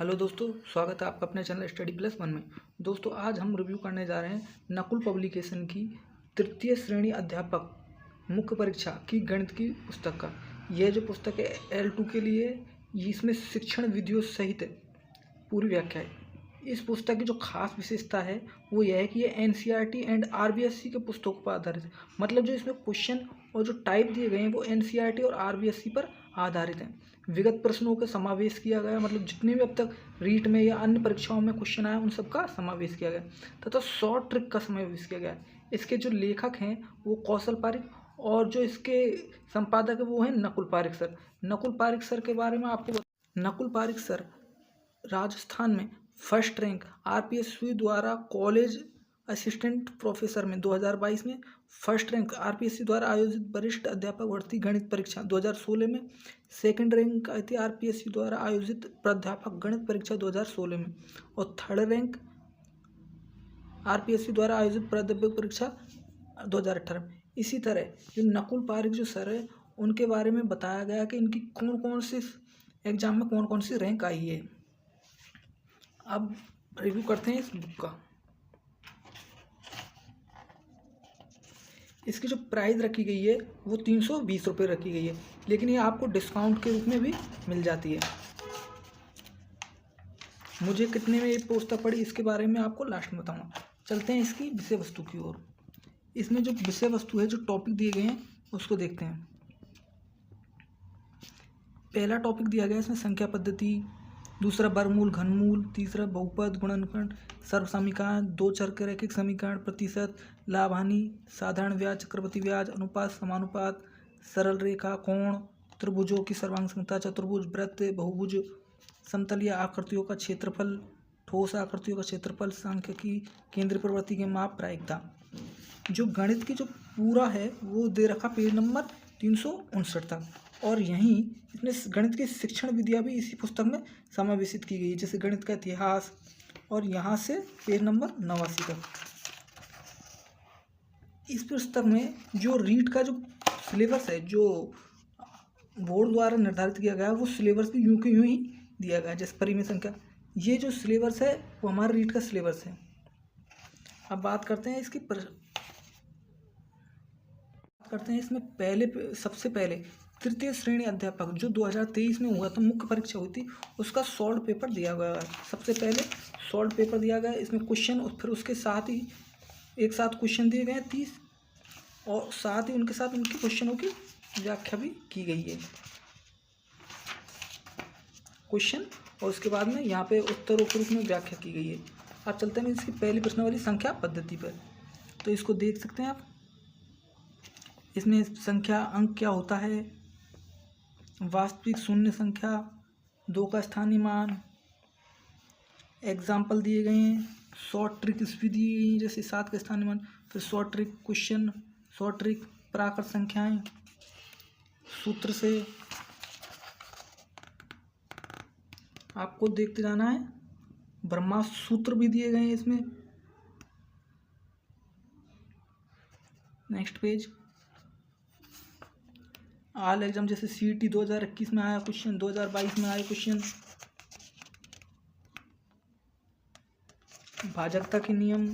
Hello दोस्तों, स्वागत है आपका अपने चैनल स्टडी प्लस वन में। दोस्तों, आज हम रिव्यू करने जा रहे हैं नकुल पब्लिकेशन की तृतीय श्रेणी अध्यापक मुख्य परीक्षा की गणित की पुस्तक का। यह जो पुस्तक है L2 के लिए, इसमें शिक्षण विधियों सहित पूरी व्याख्या है। इस पुस्तक की जो खास विशेषता है वो यह है कि ये NCERT एंड RBSC के पुस्तकों पर आधारित है। मतलब जो इसमें क्वेश्चन और जो टाइप दिए गए हैं वो NCERT और RBSC पर आधारित हैं। विगत प्रश्नों का समावेश किया गया, मतलब जितने भी अब तक रीट में या अन्य परीक्षाओं में क्वेश्चन आए उन सब का समावेश किया गया तथा शॉर्ट ट्रिक का समावेश किया गया। इसके जो लेखक हैं वो कौशल पारिक और जो इसके संपादक है वो हैं नकुल पारिक सर। नकुल पारिक सर के बारे में नकुल पारिक सर राजस्थान में फर्स्ट रैंक RPSC द्वारा कॉलेज असिस्टेंट प्रोफेसर में 2022 में, फर्स्ट रैंक RPSC द्वारा आयोजित वरिष्ठ अध्यापक भर्ती गणित परीक्षा 2016 में, सेकंड रैंक आई थी RPSC द्वारा आयोजित प्राध्यापक गणित परीक्षा 2016 में और थर्ड रैंक RPSC द्वारा आयोजित प्राध्यापक परीक्षा 2018 में। इसी तरह जो नकुल पारिक जो सर है उनके बारे में बताया गया कि इनकी कौन कौन सी एग्जाम में कौन कौन सी रैंक आई है। अब रिव्यू करते हैं इस बुक का। इसकी जो प्राइस रखी गई है वो 320 रुपये रखी गई है, लेकिन ये आपको डिस्काउंट के रूप में भी मिल जाती है। मुझे कितने में ये पुस्तक पड़ी इसके बारे में आपको लास्ट में बताऊंगा। चलते हैं इसकी विषय वस्तु की ओर। इसमें जो विषय वस्तु है, जो टॉपिक दिए गए हैं उसको देखते हैं। पहला टॉपिक दिया गया है इसमें संख्या पद्धति, दूसरा वर्गमूल घनमूल, तीसरा बहुपद गुणनखंड, सर्वसमीकरण, दो चर के रैखिक समीकरण, प्रतिशत, लाभ हानि, साधारण ब्याज, चक्रवृद्धि ब्याज, अनुपात, समानुपात, सरल रेखा, कोण, त्रिभुजों की सर्वांग संख्या, चतुर्भुज, वृत्त, बहुभुज, समतलीय आकृतियों का क्षेत्रफल, ठोस आकृतियों का क्षेत्रफल, सांख्यिकी, केंद्रीय प्रवृत्ति के माप, प्रायिकता। जो गणित की जो पूरा है वो दे रखा पेज नंबर 359 तक, और यहीं इसमें गणित की शिक्षण विधियाँ भी इसी पुस्तक में समावेशित की गई है, जैसे गणित का इतिहास, और यहाँ से पेज नंबर 89 तक। इस पुस्तक में जो रीट का जो सिलेबस है, जो बोर्ड द्वारा निर्धारित किया गया है, वो सिलेबस भी यूं के यूं ही दिया गया है। जैसे परिमेय संख्या, ये जो सिलेबस है वो हमारा रीट का सिलेबस है। अब बात करते हैं इसमें सबसे पहले तृतीय श्रेणी अध्यापक जो 2023 में हुआ था, मुख्य परीक्षा हुई थी, उसका सॉल्व पेपर दिया गया है। सबसे पहले सॉल्व पेपर दिया गया है, इसमें क्वेश्चन और फिर उसके साथ ही एक साथ क्वेश्चन दिए गए हैं 30, और साथ ही उनके साथ उनके क्वेश्चनों की व्याख्या भी की गई है। क्वेश्चन और उसके बाद में यहाँ पे उत्तरों के रूप में व्याख्या की गई है। अब चलते हैं इसकी पहली प्रश्नावली संख्या पद्धति पर। तो इसको देख सकते हैं आप। इसमें संख्या अंक क्या होता है, वास्तविक शून्य संख्या, दो का स्थानीय मान, एग्जाम्पल दिए गए हैं, शॉर्ट ट्रिक इस भी दी गई हैं, जैसे 7 का स्थानीय मान, फिर short trick question, short trick प्राकृत संख्याएं, सूत्र से आपको देखते जाना है। ब्रह्मास्त्र सूत्र भी दिए गए हैं इसमें। नेक्स्ट पेज, ऑल एग्जाम, जैसे CET 2021 में आया क्वेश्चन, 2022 में आए क्वेश्चन, भाजकता के नियम,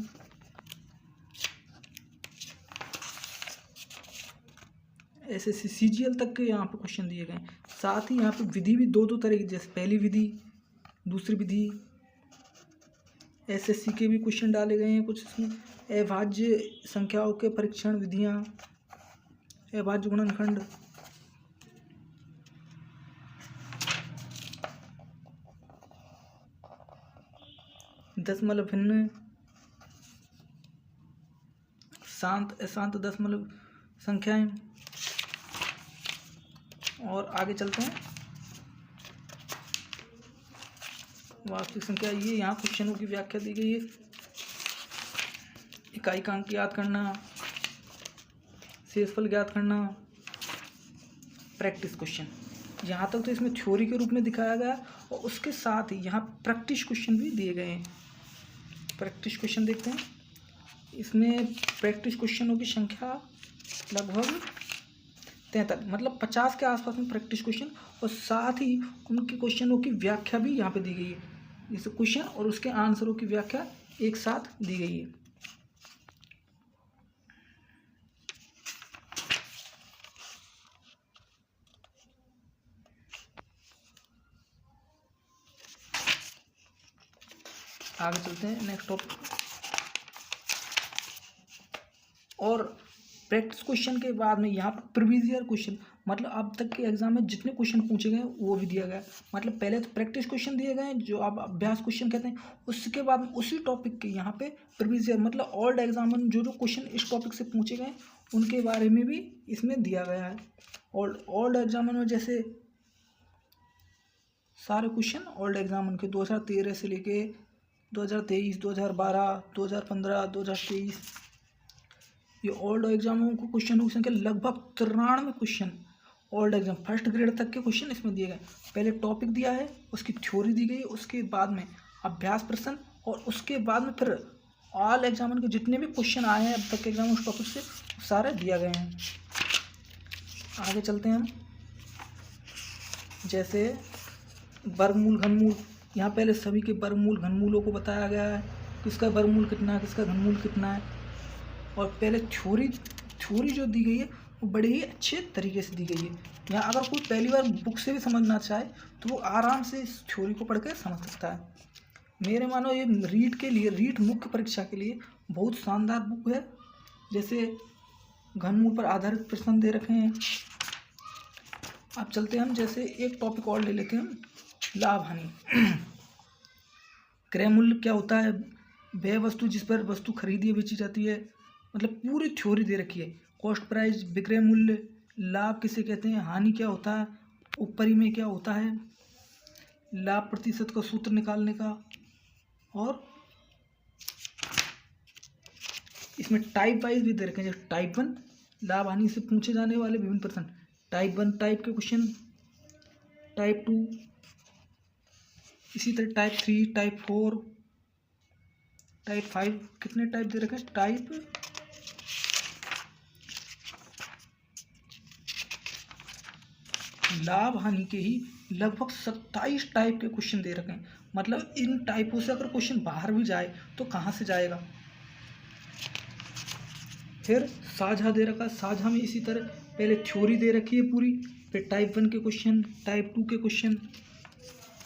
SSC CGL तक के यहाँ पे क्वेश्चन दिए गए। साथ ही यहाँ पे विधि भी दो तरह की, जैसे पहली विधि, दूसरी विधि। SSC के भी क्वेश्चन डाले गए हैं कुछ इसमें। अभाज्य संख्याओं के परीक्षण विधियाँ, अभाज्य गुणनखंड, दशमलव भिन्न, शांत अशांत दशमलव संख्याएं। और आगे चलते हैं, वास्तविक संख्या, ये यहाँ क्वेश्चनों की व्याख्या दी गई है। इकाई का अंक याद करना, शेषफल ज्ञात करना, प्रैक्टिस क्वेश्चन। यहाँ तक तो इसमें थ्योरी के रूप में दिखाया गया, और उसके साथ ही यहाँ प्रैक्टिस क्वेश्चन भी दिए गए हैं। प्रैक्टिस क्वेश्चन देखते हैं। इसमें प्रैक्टिस क्वेश्चनों की संख्या लगभग 43, मतलब 50 के आसपास में प्रैक्टिस क्वेश्चन, और साथ ही उनके क्वेश्चनों की व्याख्या भी यहाँ पे दी गई है। जैसे क्वेश्चन और उसके आंसरों की व्याख्या एक साथ दी गई है। आगे चलते हैं नेक्स्ट टॉपिक। और प्रैक्टिस क्वेश्चन के बाद में यहाँ पर प्रीवियस ईयर क्वेश्चन, मतलब अब तक के एग्जाम में जितने क्वेश्चन पूछे गए वो भी दिया गया है। मतलब पहले तो प्रैक्टिस क्वेश्चन दिए गए हैं जो आप अभ्यास क्वेश्चन कहते हैं, उसके बाद में उसी टॉपिक के यहाँ पे प्रीवियस ईयर मतलब ओल्ड एग्जाम में जो क्वेश्चन इस टॉपिक से पूछे गए उनके बारे में भी इसमें दिया गया है। ओल्ड एग्जाम में जैसे सारे क्वेश्चन ओल्ड एग्जाम के 2013 से लेके 2023, 2012, 2015, 2023 ये ओल्ड एग्जामों को क्वेश्चनों की संख्या लगभग 93 question old exam first grade तक के क्वेश्चन इसमें दिए गए। पहले टॉपिक दिया है, उसकी थ्योरी दी गई, उसके बाद में अभ्यास प्रश्न और उसके बाद में फिर ऑल एग्जाम के जितने भी क्वेश्चन आए हैं अब तक के एग्जाम उस टॉपिक से सारे दिया गए हैं। आगे चलते हैं हम। जैसे वर्गमूल घनमूल, यहाँ पहले सभी के वर्गमूल घनमूलों को बताया गया है, किसका वर्गमूल कितना है, किसका घनमूल कितना है। और पहले थ्योरी जो दी गई है वो बड़े ही अच्छे तरीके से दी गई है। यहाँ अगर कोई पहली बार बुक से भी समझना चाहे तो वो आराम से इस थ्योरी को पढ़ कर समझ सकता है। मेरे मानो ये रीट के लिए, रीट मुख्य परीक्षा के लिए बहुत शानदार बुक है। जैसे घनमूल पर आधारित प्रश्न दे रखे हैं। अब चलते हैं हम, जैसे एक टॉपिक और ले लेते हैं, लाभ हानि। क्रय मूल्य क्या होता है, वह वस्तु जिस पर वस्तु खरीदी बेची जाती है, मतलब पूरी थ्योरी दे रखी है। कॉस्ट प्राइस, विक्रय मूल्य, लाभ किसे कहते हैं, हानि क्या होता है, उपरिमेय क्या होता है, लाभ प्रतिशत का सूत्र निकालने का। और इसमें टाइप वाइज भी दे रखे हैं, जैसे टाइप 1 लाभ हानि से पूछे जाने वाले विभिन्न प्रश्न, टाइप 1 टाइप के क्वेश्चन, टाइप 2 इसी तरह, टाइप 3, टाइप 4, टाइप 5, कितने टाइप दे रखे हैं, टाइप लाभ हानि के ही लगभग 27 टाइप के क्वेश्चन दे रखे हैं। मतलब इन टाइपों से अगर क्वेश्चन बाहर भी जाए तो कहाँ से जाएगा। फिर साझा दे रखा है, साझा में इसी तरह पहले थ्योरी दे रखी है पूरी, फिर टाइप 1 के क्वेश्चन, टाइप 2 के क्वेश्चन,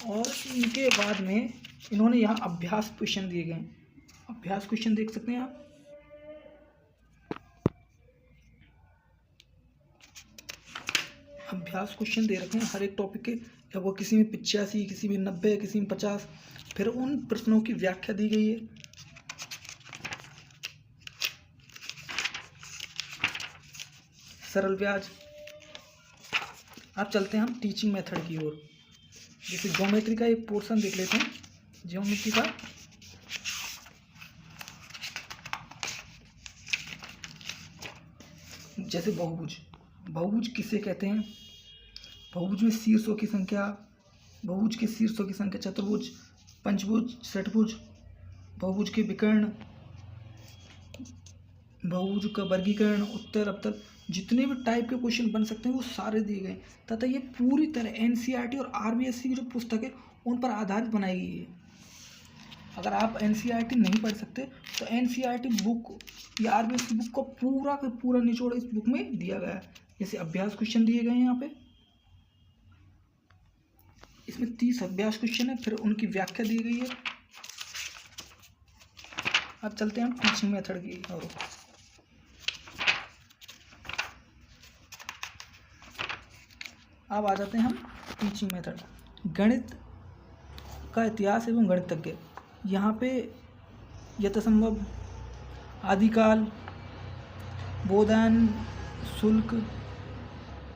और इनके बाद में इन्होंने यहाँ अभ्यास क्वेश्चन दिए गए हैं। अभ्यास क्वेश्चन देख सकते हैं आप। अभ्यास क्वेश्चन दे रखे हैं हर एक टॉपिक के, लगभग किसी में 85, किसी में 90, किसी में 50। फिर उन प्रश्नों की व्याख्या दी गई है। सरल ब्याज। अब चलते हैं हम टीचिंग मेथड की ओर। जैसे ज्योमेट्री का एक पोर्शन देख लेते हैं, ज्योमेट्री का। जैसे बहुभुज, बहुभुज किसे कहते हैं, बहुभुज में शीर्षों की संख्या, बहुभुज के शीर्षों की संख्या, चतुर्भुज, पंचभुज, षटभुज, बहुभुज के विकर्ण, बहुभुज का वर्गीकरण, उत्तर अवतल, जितने भी टाइप के क्वेश्चन बन सकते हैं वो सारे दिए गए। तथा ये पूरी तरह एनसीईआरटी और आरबीएससी की जो पुस्तक है उन पर आधारित बनाई गई है। अगर आप एनसीईआरटी नहीं पढ़ सकते तो एनसीईआरटी बुक या आरबीएससी बुक का पूरा का पूरा निचोड़ इस बुक में दिया गया है। जैसे अभ्यास क्वेश्चन दिए गए हैं यहाँ पे, इसमें 30 अभ्यास क्वेश्चन है, फिर उनकी व्याख्या दी गई है। अब चलते हैं हम टीचिंग मेथड की ओर। अब आ जाते हैं हम टीचिंग मेथड। गणित का इतिहास एवं गणितज्ञ, यहाँ पे यथासंभव, आदिकाल, बोधायन, शुल्क,